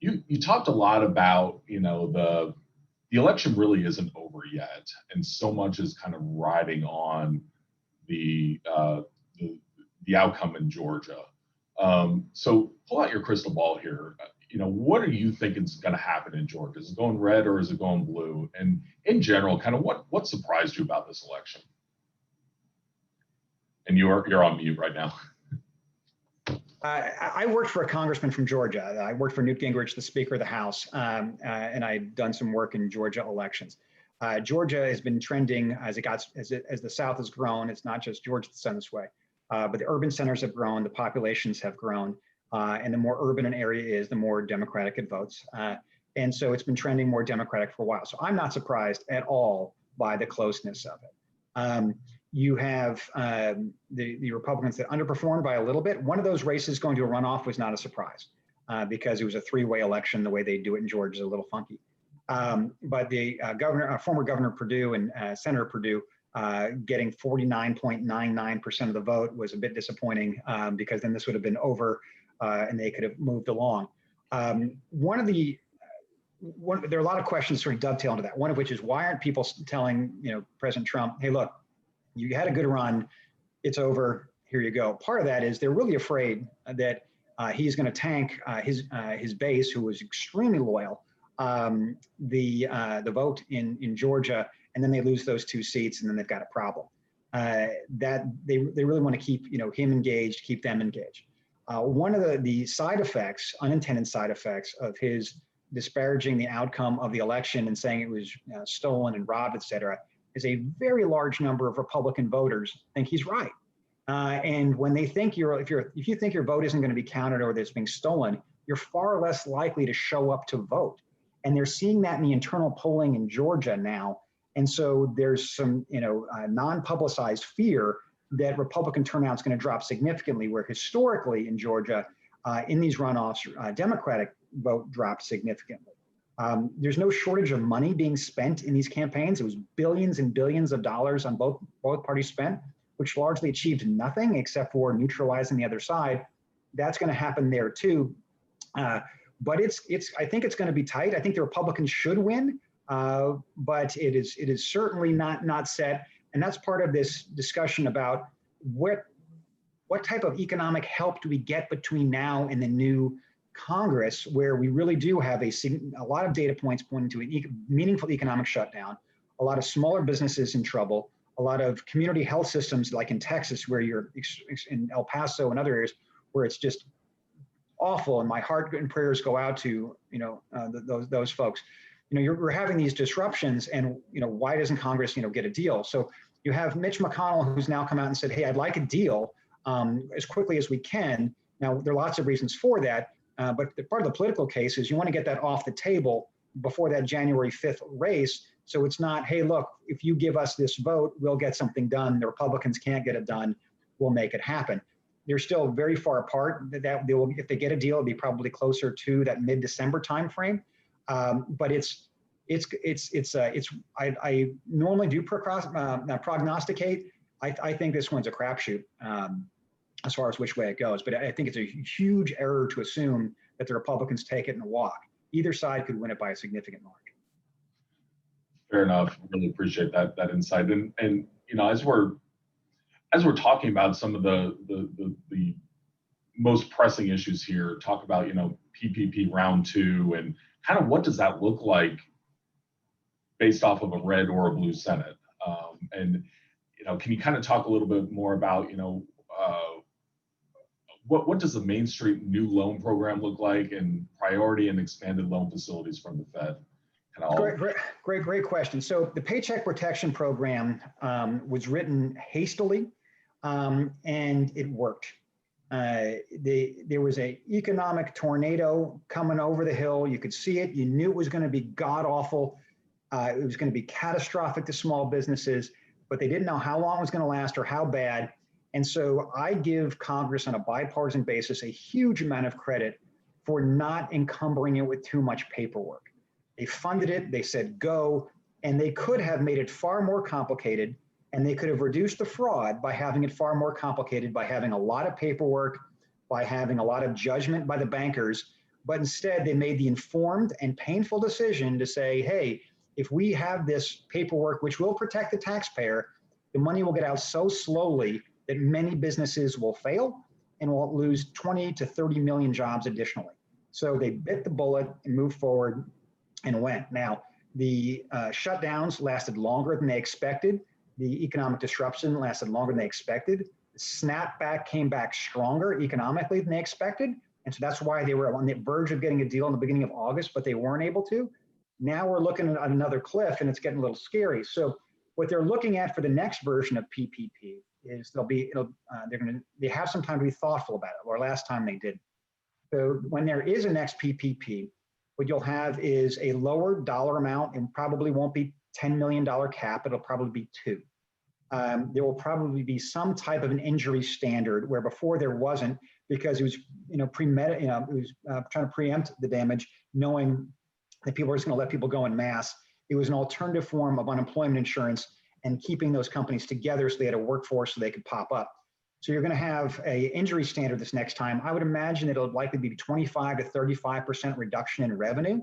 You talked a lot about the election really isn't over yet, and so much is kind of riding on the outcome in Georgia. So pull out your crystal ball here. What are you thinking is going to happen in Georgia? Is it going red or is it going blue? And in general, kind of what surprised you about this election? And you're on mute right now. I worked for a congressman from Georgia. I worked for Newt Gingrich, the Speaker of the House, and I'd done some work in Georgia elections. Georgia has been trending as the South has grown. It's not just Georgia that's done this way, but the urban centers have grown, the populations have grown, and the more urban an area is, the more Democratic it votes. And so it's been trending more Democratic for a while. So I'm not surprised at all by the closeness of it. You have the Republicans that underperformed by a little bit. One of those races going to a runoff was not a surprise because it was a three-way election. The way they do it in Georgia is a little funky. But the former Governor Perdue and Senator Perdue getting 49.99% of the vote was a bit disappointing because then this would have been over and they could have moved along. There are a lot of questions sort of dovetail into that. One of which is, why aren't people telling President Trump, hey, look, you had a good run, it's over, here you go. Part of that is they're really afraid that he's going to tank his base, who was extremely loyal, the vote in Georgia, and then they lose those two seats, and then they've got a problem. That they really want to keep him engaged, keep them engaged. One of the side effects, unintended side effects of his disparaging the outcome of the election and saying it was stolen and robbed, et cetera, is a very large number of Republican voters think he's right. And when they think if you think your vote isn't going to be counted or that it's being stolen, you're far less likely to show up to vote. And they're seeing that in the internal polling in Georgia now. And so there's some, non-publicized fear that Republican turnout is going to drop significantly, where historically in Georgia, in these runoffs, Democratic vote dropped significantly. There's no shortage of money being spent in these campaigns. It was billions and billions of dollars on both parties spent, which largely achieved nothing except for neutralizing the other side. That's going to happen there too. But I think it's going to be tight. I think the Republicans should win, but it is certainly not set. And that's part of this discussion about what type of economic help do we get between now and the new Congress, where we really do have a lot of data points pointing to a meaningful economic shutdown, a lot of smaller businesses in trouble, a lot of community health systems like in Texas, where you're in El Paso and other areas where it's just awful, and my heart and prayers go out to those folks. We're having these disruptions, and why doesn't Congress get a deal? So you have Mitch McConnell, who's now come out and said, hey, I'd like a deal as quickly as we can. Now there are lots of reasons for that, but part of the political case is you want to get that off the table before that January 5th race. So it's not, hey, look, if you give us this vote, we'll get something done. The Republicans can't get it done. We'll make it happen. They're still very far apart. That they will, if they get a deal, it'll be probably closer to that mid-December timeframe. But I normally do prognosticate. I think this one's a crapshoot as far as which way it goes. But I think it's a huge error to assume that the Republicans take it and walk. Either side could win it by a significant margin. Fair enough. Really appreciate that insight. And as we're talking about some of the most pressing issues here, talk about PPP round 2 and kind of what does that look like based off of a red or a blue Senate, and can you kind of talk a little bit more about what does the Main Street new loan program look like, and priority and expanded loan facilities from the Fed? Great question. So the Paycheck Protection Program was written hastily, and it worked. There was an economic tornado coming over the hill. You could see it. You knew it was going to be god awful. It was going to be catastrophic to small businesses, but they didn't know how long it was going to last or how bad. And so I give Congress on a bipartisan basis a huge amount of credit for not encumbering it with too much paperwork. They funded it, they said go, and they could have made it far more complicated, and they could have reduced the fraud by having it far more complicated, by having a lot of paperwork, by having a lot of judgment by the bankers. But instead, they made the informed and painful decision to say, hey, if we have this paperwork, which will protect the taxpayer, the money will get out so slowly that many businesses will fail and will lose 20 to 30 million jobs additionally. So they bit the bullet and moved forward and went. Now, the shutdowns lasted longer than they expected. The economic disruption lasted longer than they expected. The snapback came back stronger economically than they expected. And so that's why they were on the verge of getting a deal in the beginning of August, but they weren't able to. Now we're looking at another cliff, and it's getting a little scary. So what they're looking at for the next version of PPP is they have some time to be thoughtful about it, or last time they did. So when there is a next PPP, what you'll have is a lower dollar amount, and probably won't be $10 million cap. It'll probably be $2. There will probably be some type of an injury standard where before there wasn't, because it was trying to preempt the damage, knowing that people are just going to let people go en masse. It was an alternative form of unemployment insurance and keeping those companies together so they had a workforce so they could pop up. So you're going to have a injury standard this next time. I would imagine it'll likely be 25 to 35% reduction in revenue.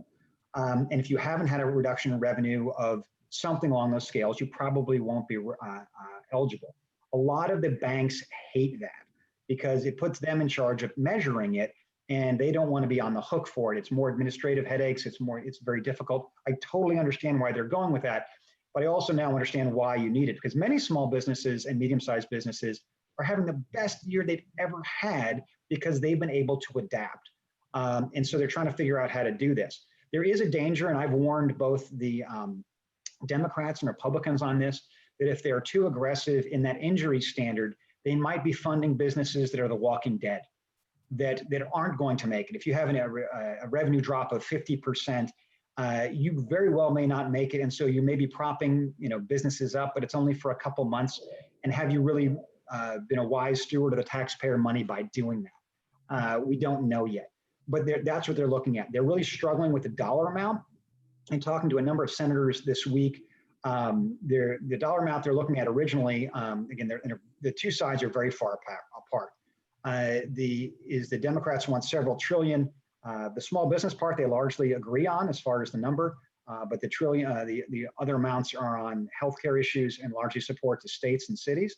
And if you haven't had a reduction in revenue of something along those scales, you probably won't be eligible. A lot of the banks hate that because it puts them in charge of measuring it, and they don't want to be on the hook for it. It's more administrative headaches. It's very difficult. I totally understand why they're going with that, but I also now understand why you need it, because many small businesses and medium-sized businesses are having the best year they've ever had because they've been able to adapt. And so they're trying to figure out how to do this. There is a danger, and I've warned both the Democrats and Republicans on this, that if they're too aggressive in that injury standard, they might be funding businesses that are the walking dead, that aren't going to make it. If you have a revenue drop of 50%, you very well may not make it. And so you may be propping, businesses up, but it's only for a couple months. And have you really been a wise steward of the taxpayer money by doing that? We don't know yet, but that's what they're looking at. They're really struggling with the dollar amount. And talking to a number of senators this week, the dollar amount they're looking at originally, again, the two sides are very far apart. The Democrats want several trillion. The small business part they largely agree on as far as the number, but the trillion, the other amounts are on healthcare issues and largely support the states and cities.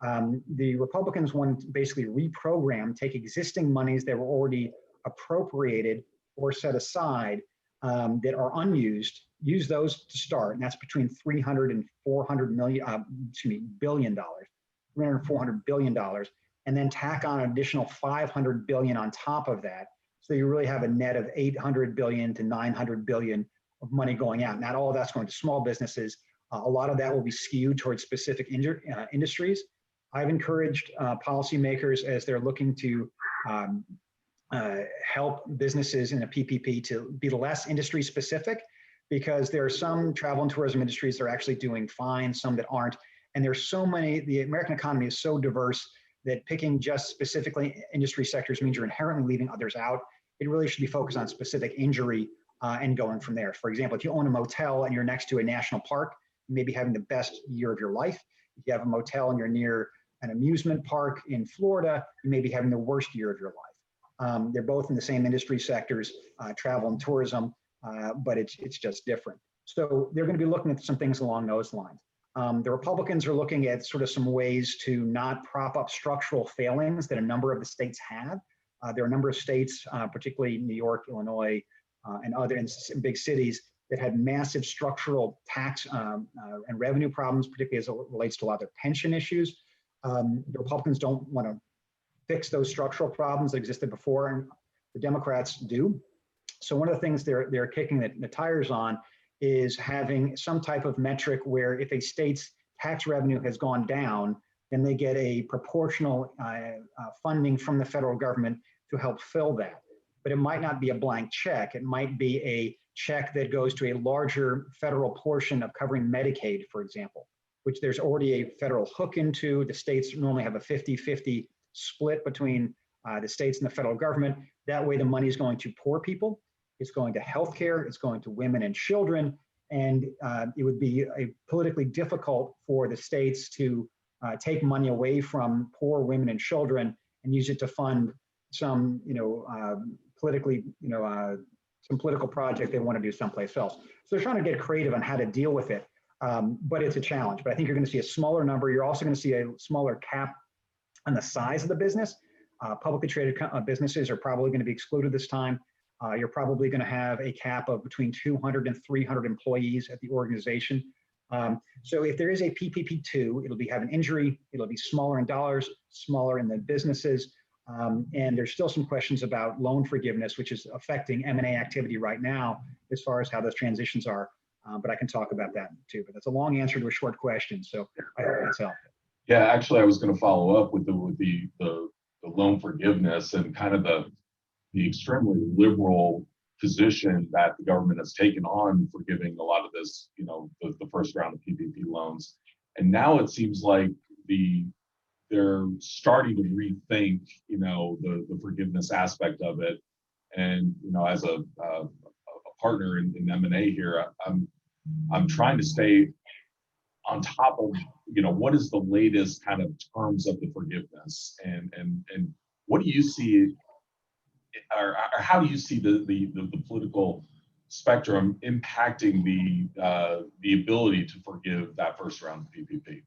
The Republicans want to basically reprogram, take existing monies that were already appropriated or set aside that are unused, use those to start, and that's between 300 and 400 billion dollars, 300 and 400 billion dollars, and then tack on an additional 500 billion on top of that. So you really have a net of 800 billion to 900 billion of money going out. Not all of that's going to small businesses. A lot of that will be skewed towards specific industries. I've encouraged policymakers as they're looking to help businesses in a PPP to be less industry specific, because there are some travel and tourism industries that are actually doing fine, some that aren't. And there's so many, the American economy is so diverse that picking just specifically industry sectors means you're inherently leaving others out. It really should be focused on specific injury and going from there. For example, if you own a motel and you're next to a national park, you may be having the best year of your life. If you have a motel and you're near an amusement park in Florida, you may be having the worst year of your life. They're both in the same industry sectors, travel and tourism, but it's just different. So they're going to be looking at some things along those lines. The Republicans are looking at sort of some ways to not prop up structural failings that a number of the states have. There are a number of states, particularly New York, Illinois, and other big cities that had massive structural tax and revenue problems, particularly as it relates to a lot of their pension issues. The Republicans don't want to fix those structural problems that existed before, and the Democrats do. So one of the things they're kicking the tires on is having some type of metric where if a state's tax revenue has gone down, then they get a proportional funding from the federal government to help fill that. But it might not be a blank check. It might be a check that goes to a larger federal portion of covering Medicaid, for example, which there's already a federal hook into. The states normally have a 50-50 split between the states and the federal government. That way the money is going to poor people, it's going to healthcare, it's going to women and children, and it would be politically difficult for the states to take money away from poor women and children and use it to fund some, politically, some political project they want to do someplace else. So they're trying to get creative on how to deal with it, but it's a challenge. But I think you're going to see a smaller number. You're also going to see a smaller cap on the size of the business. Publicly traded businesses are probably going to be excluded this time. You're probably going to have a cap of between 200 and 300 employees at the organization. So if there is a PPP2, it'll have an injury, it'll be smaller in dollars, smaller in the businesses. And there's still some questions about loan forgiveness, which is affecting M&A activity right now as far as how those transitions are. But I can talk about that too. But that's a long answer to a short question. So I hope that's helpful. Yeah, actually, I was going to follow up with the loan forgiveness and kind of the extremely liberal position that the government has taken on for giving a lot of this, the first round of PPP loans. And now it seems like they're starting to rethink, the forgiveness aspect of it. And, as a partner in M&A here, I'm trying to stay on top of, what is the latest kind of terms of the forgiveness, and what do you see, or how do you see the political spectrum impacting the ability to forgive that first round of PPP?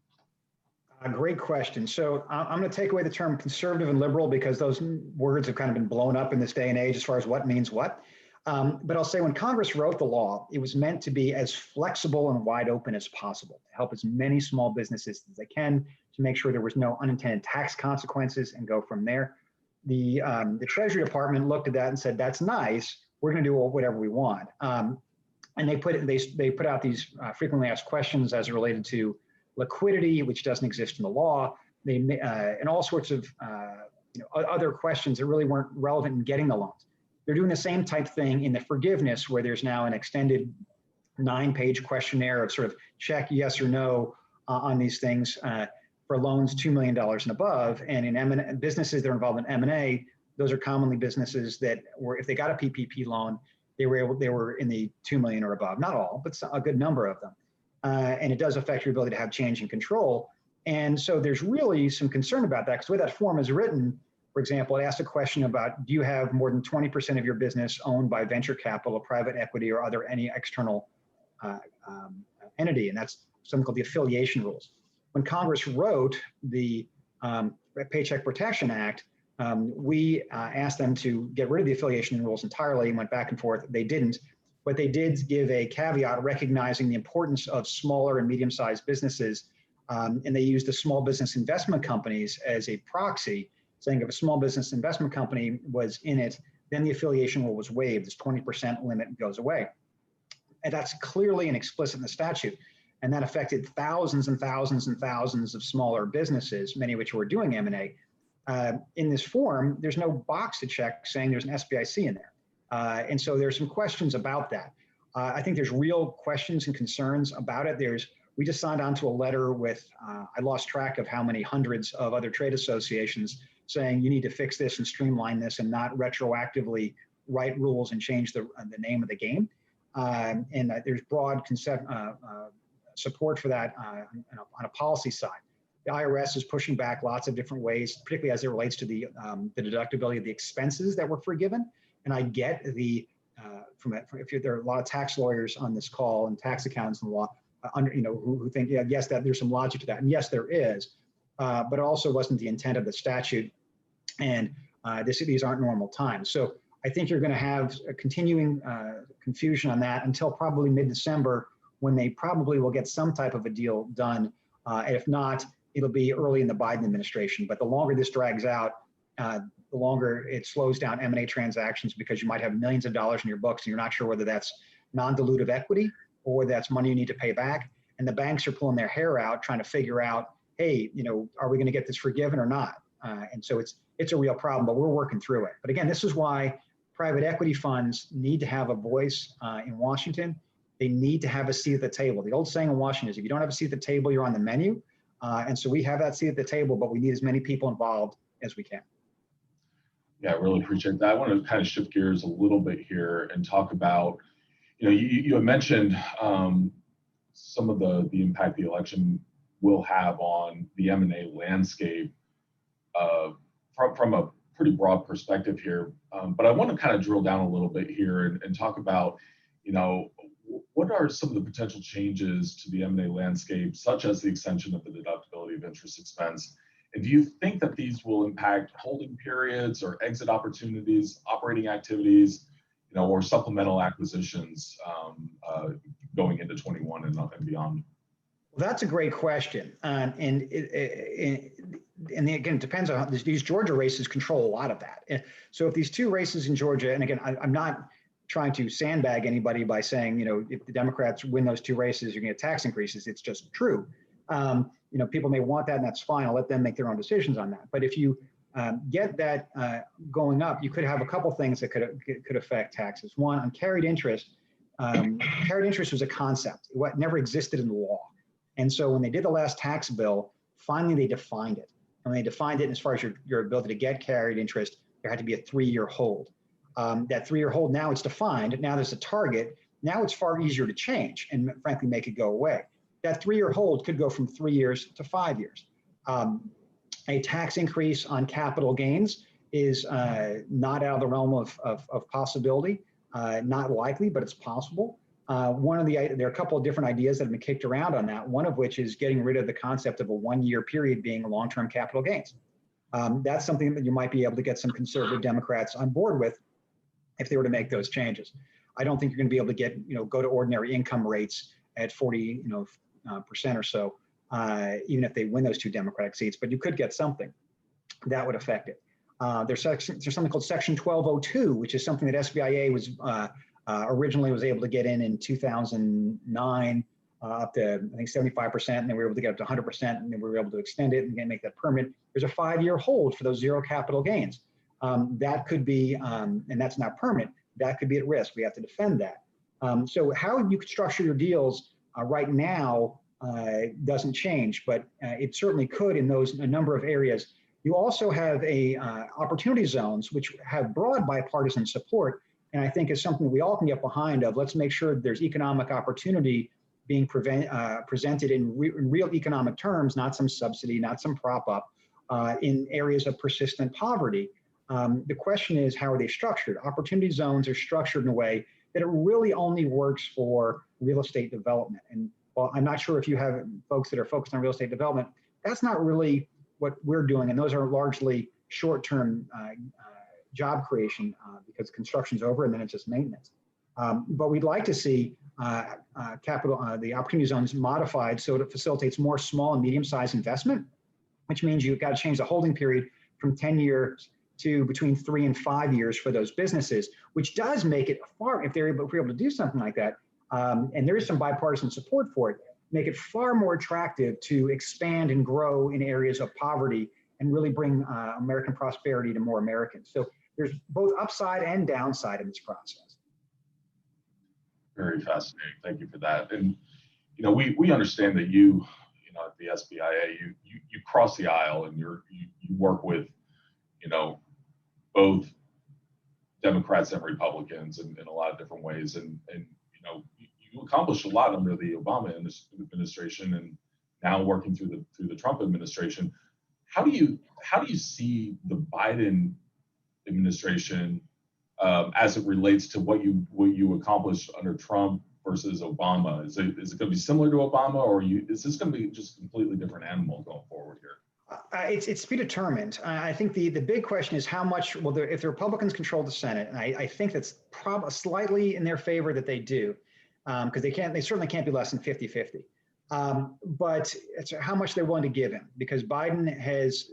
Great question. So I'm going to take away the term conservative and liberal because those words have kind of been blown up in this day and age as far as what means what. But I'll say when Congress wrote the law, it was meant to be as flexible and wide open as possible to help as many small businesses as they can, to make sure there was no unintended tax consequences and go from there. The Treasury Department looked at that and said, that's nice, we're going to do whatever we want. And they put out these frequently asked questions as related to liquidity, which doesn't exist in the law, and all sorts of other questions that really weren't relevant in getting the loans. They're doing the same type thing in the forgiveness, where there's now an extended 9-page questionnaire of sort of check yes or no on these things for loans $2 million and above. And in businesses that are involved in M&A, those are commonly businesses that were, if they got a PPP loan, they were in the 2 million or above. Not all, but a good number of them. And it does affect your ability to have change and control. And so there's really some concern about that, because the way that form is written, for example, it asks a question about, do you have more than 20% of your business owned by venture capital, private equity, or other any external entity? And that's something called the affiliation rules. When Congress wrote the Paycheck Protection Act, we asked them to get rid of the affiliation rules entirely and went back and forth. They didn't, but they did give a caveat recognizing the importance of smaller and medium-sized businesses. And they used the small business investment companies as a proxy, saying if a small business investment company was in it, then the affiliation rule was waived. This 20% limit goes away. And that's clearly and explicit in the statute. And that affected thousands and thousands and thousands of smaller businesses, many of which were doing M&A. In this form, there's no box to check saying there's an SBIC in there. And so there's some questions about that. I think there's real questions and concerns about it. We just signed on to a letter with, I lost track of how many hundreds of other trade associations saying you need to fix this and streamline this and not retroactively write rules and change the name of the game. And there's broad support for that on a policy side. The IRS is pushing back lots of different ways, particularly as it relates to the deductibility of the expenses that were forgiven. And I get there are a lot of tax lawyers on this call and tax accountants in the law, who think, yeah, yes, that there's some logic to that, and yes, there is, but it also wasn't the intent of the statute, and these aren't normal times. So I think you're going to have a continuing confusion on that until probably mid-December, when they probably will get some type of a deal done. And if not, it'll be early in the Biden administration. But the longer this drags out, the longer it slows down M&A transactions, because you might have millions of dollars in your books and you're not sure whether that's non-dilutive equity or that's money you need to pay back. And the banks are pulling their hair out trying to figure out, hey, are we going to get this forgiven or not? And so it's a real problem, but we're working through it. But again, this is why private equity funds need to have a voice in Washington. They need to have a seat at the table. The old saying in Washington is, if you don't have a seat at the table, you're on the menu. And so we have that seat at the table, but we need as many people involved as we can. Yeah, I really appreciate that. I want to kind of shift gears a little bit here and talk about, you had mentioned some of the impact the election will have on the M&A landscape from a pretty broad perspective here. But I want to kind of drill down a little bit here and talk about, what are some of the potential changes to the M&A landscape, such as the extension of the deductibility of interest expense? And do you think that these will impact holding periods or exit opportunities, operating activities, or supplemental acquisitions going into 21 and beyond? Well, that's a great question. And again, it depends on these Georgia races control a lot of that. So if these two races in Georgia, and again, I'm not trying to sandbag anybody by saying, if the Democrats win those two races, you're going to get tax increases. It's just true. People may want that, and that's fine. I'll let them make their own decisions on that. But if you get that going up, you could have a couple things that could affect taxes. One, on carried interest. Carried interest was a concept. It never existed in the law. And so when they did the last tax bill, finally they defined it. And they defined it as far as your ability to get carried interest, there had to be a 3-year hold. That 3-year hold, now it's defined. Now there's a target. Now it's far easier to change and frankly make it go away. That 3-year hold could go from 3 years to 5 years. A tax increase on capital gains is not out of the realm of possibility, not likely, but it's possible. There are a couple of different ideas that have been kicked around on that, one of which is getting rid of the concept of a 1-year period being long-term capital gains. That's something that you might be able to get some conservative Democrats on board with if they were to make those changes. I don't think you're going to be able to get, go to ordinary income rates at 40, percent or so, even if they win those 2 Democratic seats, but you could get something that would affect it. There's something called Section 1202, which is something that SBIA was originally was able to get in 2009 up to, I think, 75%, and then we were able to get up to 100%, and then we were able to extend it and make that permanent. There's a 5-year hold for those zero capital gains. that could be, and that's not permanent, that could be at risk. We have to defend that. So how you could structure your deals right now doesn't change, but it certainly could in a number of areas. You also have opportunity zones, which have broad bipartisan support, and I think is something we all can get behind of. Let's make sure there's economic opportunity being presented in real economic terms, not some subsidy, not some prop up, in areas of persistent poverty. The question is, how are they structured? Opportunity zones are structured in a way that it really only works for real estate development. And while I'm not sure if you have folks that are focused on real estate development, that's not really what we're doing. And those are largely short-term job creation because construction's over and then it's just maintenance. But we'd like to see the opportunity zones modified so it facilitates more small and medium-sized investment, which means you've got to change the holding period from 10 years to between 3 and 5 years for those businesses, which does make it far, if they're able to do something like that, and there is some bipartisan support for it, make it far more attractive to expand and grow in areas of poverty and really bring American prosperity to more Americans. So there's both upside and downside in this process. Very fascinating. Thank you for that. And we understand that you at the SBIA, you cross the aisle and you work with both Democrats and Republicans in a lot of different ways, and you accomplished a lot under the Obama administration, and now working through the Trump administration. How do you see the Biden administration as it relates to what you accomplished under Trump versus Obama? Is it going to be similar to Obama, or is this going to be just a completely different animal going forward here? It's to be determined. I think the big question is how much if the Republicans control the Senate, and I think that's probably slightly in their favor that they do, because they certainly can't be less than 50-50. But it's how much they're willing to give him, because Biden has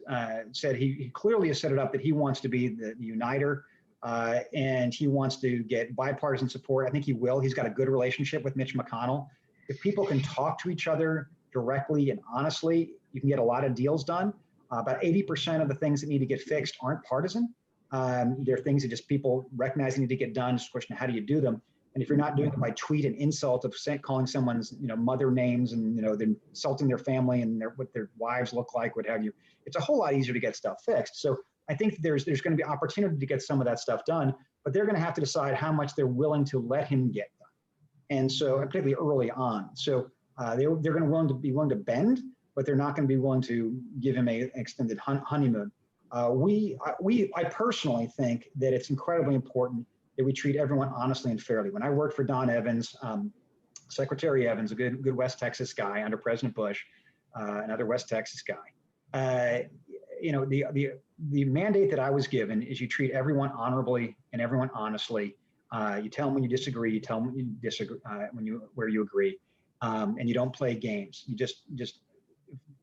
said he clearly has set it up that he wants to be the uniter, and he wants to get bipartisan support. I think he will. He's got a good relationship with Mitch McConnell. If people can talk to each other directly and honestly, you can get a lot of deals done. About 80% of the things that need to get fixed aren't partisan. They're things that just people recognizing need to get done. It's a question of how do you do them. And if you're not doing it by tweet and insult of calling someone's mother names and then insulting their family and what their wives look like, what have you, it's a whole lot easier to get stuff fixed. So I think there's going to be opportunity to get some of that stuff done, but they're going to have to decide how much they're willing to let him get done. And so particularly early on. So they're going to be willing to bend, but they're not going to be willing to give him an extended honeymoon. I personally think that it's incredibly important that we treat everyone honestly and fairly. When I worked for Don Evans, Secretary Evans, a good West Texas guy under President Bush, another West Texas guy, the mandate that I was given is you treat everyone honorably and everyone honestly. You tell them when you disagree, you tell them when you disagree, where you agree, and you don't play games. You just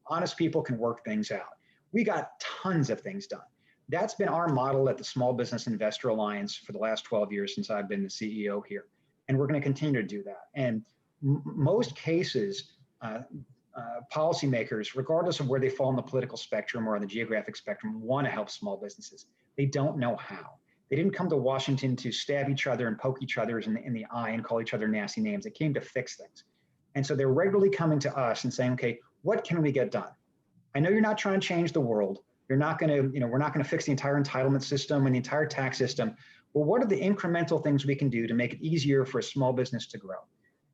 honest people can work things out. We got tons of things done. That's been our model at the Small Business Investor Alliance for the last 12 years since I've been the CEO here. And we're going to continue to do that. And most cases, policymakers, regardless of where they fall on the political spectrum or on the geographic spectrum, want to help small businesses. They don't know how. They didn't come to Washington to stab each other and poke each other in the eye and call each other nasty names. They came to fix things. And so they're regularly coming to us and saying, okay, what can we get done? I know you're not trying to change the world. You're not going to, we're not going to fix the entire entitlement system and the entire tax system. Well, what are the incremental things we can do to make it easier for a small business to grow?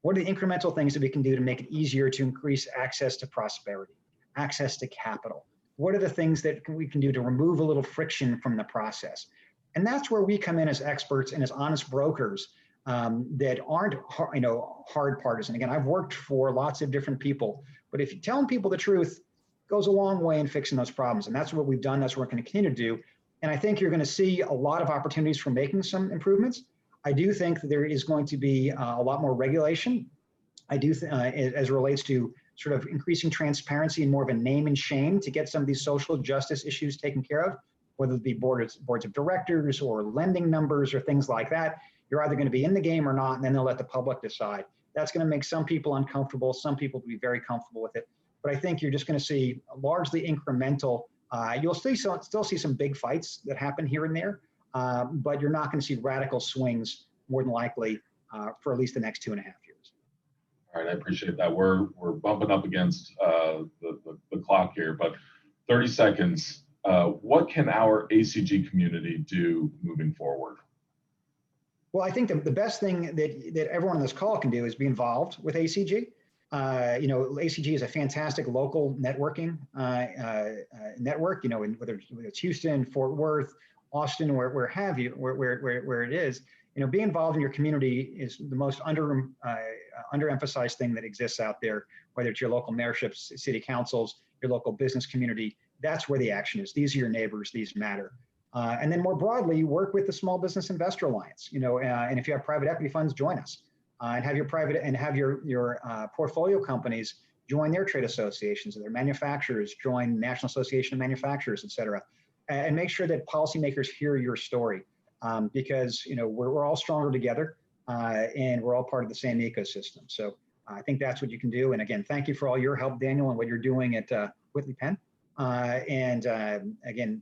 What are the incremental things that we can do to make it easier to increase access to prosperity, access to capital? What are the things that we can do to remove a little friction from the process? And that's where we come in as experts and as honest brokers that aren't, hard partisan. Again, I've worked for lots of different people, but if you're telling people the truth, goes a long way in fixing those problems. And that's what we've done. That's what we're going to continue to do. And I think you're going to see a lot of opportunities for making some improvements. I do think that there is going to be a lot more regulation. I do, as it relates to sort of increasing transparency and more of a name and shame to get some of these social justice issues taken care of, whether it be boards of directors or lending numbers or things like that. You're either going to be in the game or not, and then they'll let the public decide. That's going to make some people uncomfortable, some people will be very comfortable with it. But I think you're just going to see largely incremental You'll still see some big fights that happen here and there, but you're not going to see radical swings more than likely for at least the next 2.5 years. All right, I appreciate that. We're bumping up against the clock here, but 30 seconds. What can our ACG community do moving forward? Well, I think the best thing that everyone on this call can do is be involved with ACG. ACG is a fantastic local networking network. Whether it's Houston, Fort Worth, Austin, where have you, where it is. Being involved in your community is the most underemphasized thing that exists out there. Whether it's your local mayorships, city councils, your local business community, that's where the action is. These are your neighbors. These matter. And then more broadly, work with the Small Business Investor Alliance. And if you have private equity funds, join us. And have your portfolio companies join their trade associations, and their manufacturers join National Association of Manufacturers, et cetera, and make sure that policymakers hear your story, because we're all stronger together, and we're all part of the same ecosystem. So I think that's what you can do. And again, thank you for all your help, Daniel, and what you're doing at Whitley Penn. Again,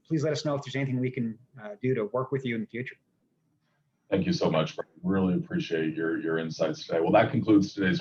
please let us know if there's anything we can do to work with you in the future. Thank you so much. Really appreciate your insights today. Well, that concludes today's